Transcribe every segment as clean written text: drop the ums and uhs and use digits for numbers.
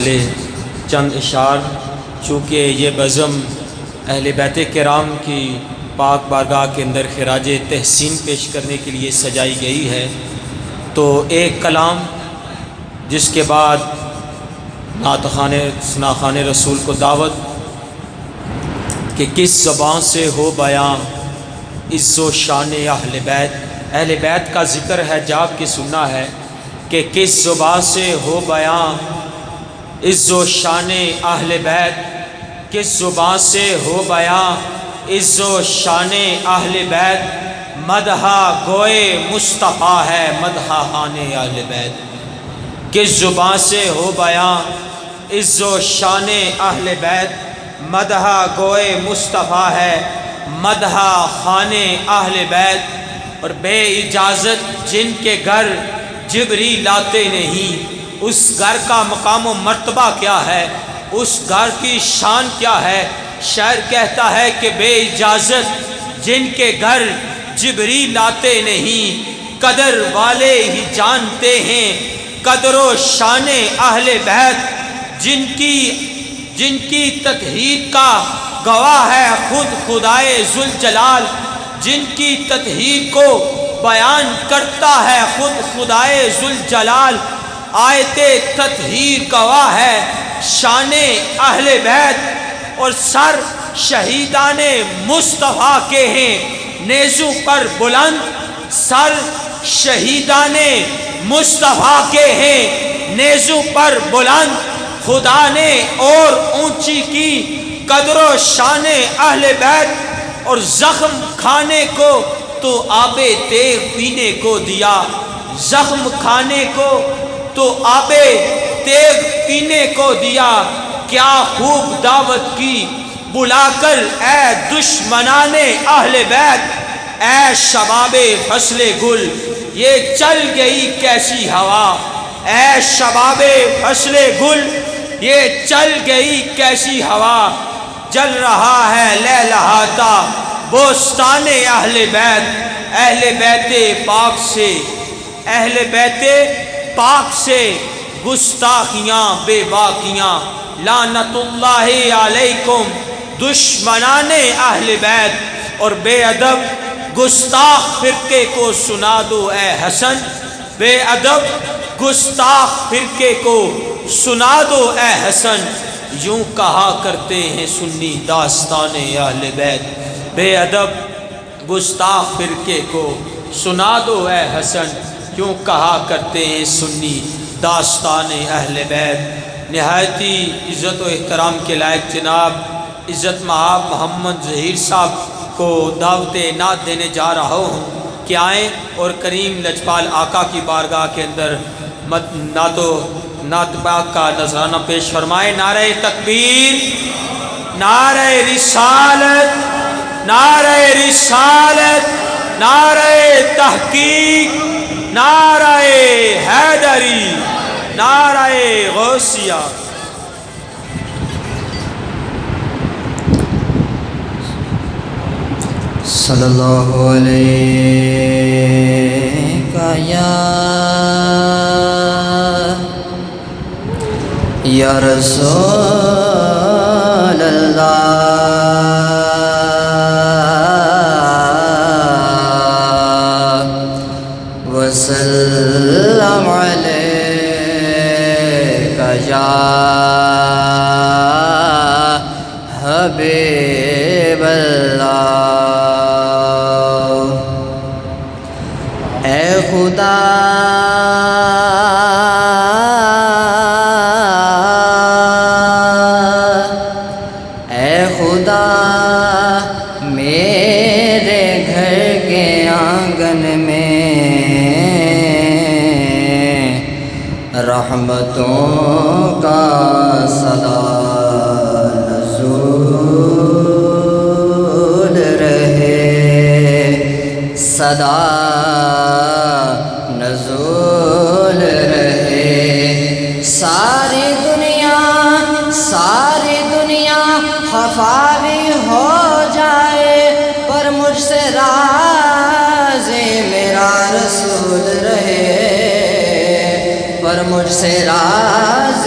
چند اشعار چونکہ یہ بزم اہل بیت کرام کی پاک بارگاہ کے اندر خراج تحسین پیش کرنے کے لیے سجائی گئی ہے، تو ایک کلام جس کے بعد نعت خان رسول کو دعوت کہ کس زبان سے ہو بیاں عز و شان اہل بیت کا ذکر ہے، جاگ کے سننا ہے کہ کس زبان سے ہو بیاں عز و شان اہل بیت، کس زبان سے ہو بیاں عز و شان اہل بیت، مدح گوئے مصطفیٰ ہے مدح خان اہل بیت، کس زبان سے ہو بیاں عز و شان اہل بیت، مدح گوئے مصطفیٰ ہے مدح خان اہل بیت۔ اور بے اجازت جن کے گھر جبریل آتے نہیں، اس گھر کا مقام و مرتبہ کیا ہے، اس گھر کی شان کیا ہے؟ شاعر کہتا ہے کہ بے اجازت جن کے گھر جبریل آتے نہیں، قدر والے ہی جانتے ہیں قدر و شان اہل بیت، جن کی تطہیر کا گواہ ہے خود خدائے ذوالجلال، جن کی تطہیر کو بیان کرتا ہے خود خدائے ذوالجلال، آیت تطہیر گواہ ہے شان اہل بیت، اور سر شہیدان مصطفیٰ کے ہیں نیزوں پر بلند، سر شہیدان مصطفیٰ کے ہیں نیزوں پر بلند، خدا نے اور اونچی کی قدر و شان اہل بیت، اور زخم کھانے کو تو آب تیغ پینے کو دیا، زخم کھانے کو تو آب تیغ پینے کو دیا، کیا خوب دعوت کی بلا کر اے دشمنان اہل بیت، اے شباب فصل گل یہ چل گئی کیسی ہوا، اے شباب فصل گل یہ چل گئی کیسی ہوا، جل رہا ہے لہلہاتا بوستان اہل بیت، اہل بیت پاک سے، اہل بیت پاک سے گستاخیاں بے باکیاں، لعنت اللہ علیکم دشمنان اہل بیت۔ اور بے ادب گستاخ فرقے کو سنا دو اے حسن، بے ادب گستاخ فرقے کو سنا دو اے حسن، یوں کہا کرتے ہیں سنی داستان اہل بیت، بے ادب گستاخ فرقے کو سنا دو اے حسن، کیوں کہا کرتے ہیں سنی داستان اہل بیت۔ نہایتی عزت و احترام کے لائق جناب عزت مآب محمد ظہیر صاحب کو دعوت نعت دینے جا رہا ہوں کہ آئیں اور کریم لجپال آقا کی بارگاہ کے اندر نعت پاک کا نذرانہ پیش فرمائیں۔ نعرہ تکبیر، نعرہ رسالت، نعرہ رسالت، نعرہ تحقیق، نعرہ حیدری، نعرہ غوثیہ۔ صلی اللہ علیہ یا رسول اللہ، وسلم علیکہ یا حبیب اللہ۔ اے خدا اے خدا میرے گھر کے آنگن میں رحمتوں کا صدا نزول رہے، صدا نزول رہے، ساری دنیا خفا بھی ہو جائے پر مجھ سے راز میرا رسول رہے، پر مجھ سے راز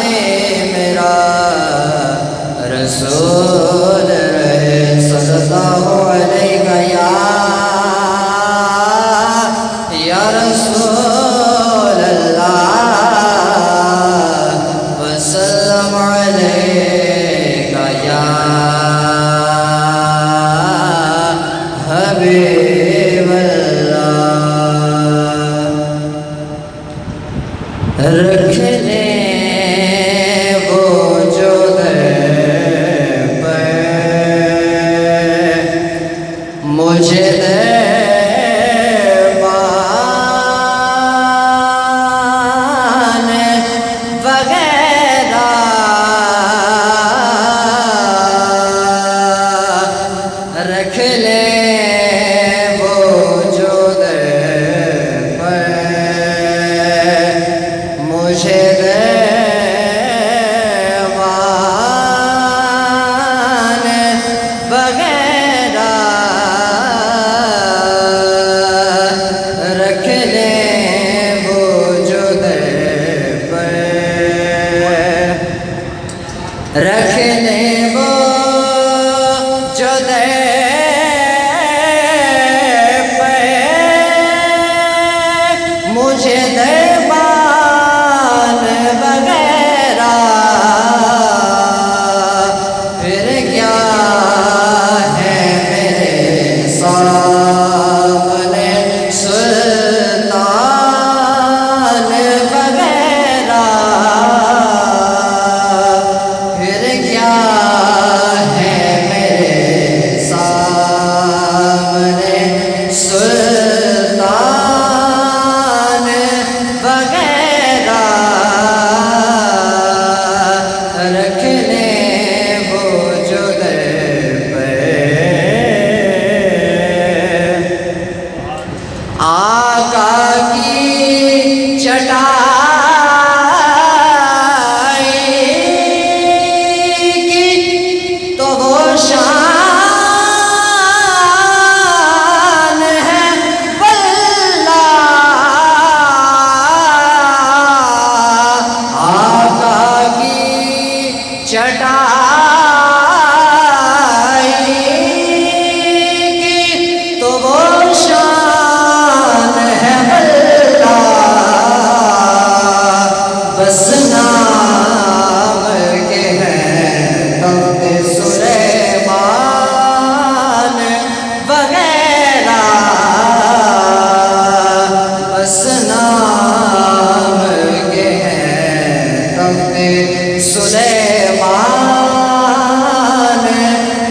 مہمان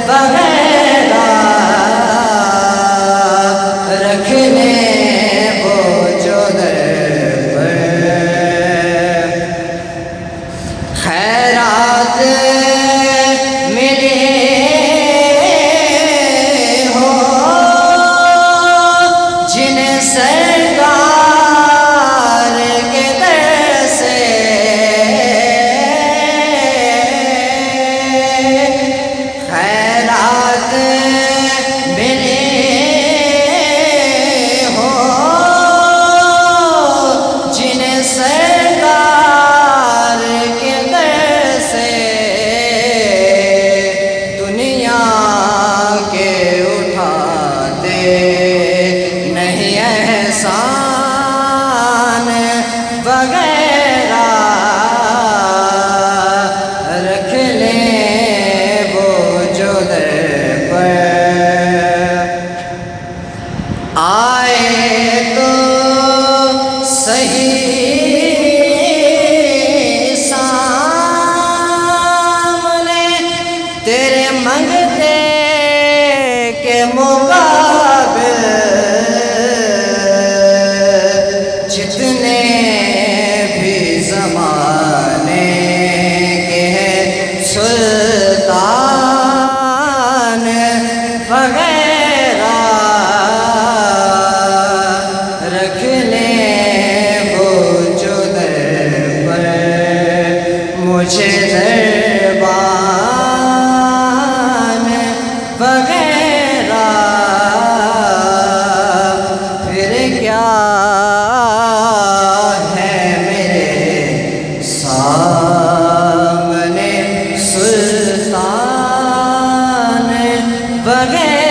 وغیرہ رکھ لیں وہ جو در پر خیرات ملے ہو جنہیں سرکار کے در سے خیرات ملے ہو جنہیں سرکار کے در سے دنیا کے اٹھاتے نہیں احسان وغیرہ رکھ لیں وہ جو در پر آئے تو صحیح سامنے تیرے منگتے کے مقابل جتنے بھی زمانے کے ہیں سلطان وغیرہ رکھ لیں وہ جو در پر مجھے دربان وغیرہ پھر کیا ہے میرے سامنے سلطان وغیرہ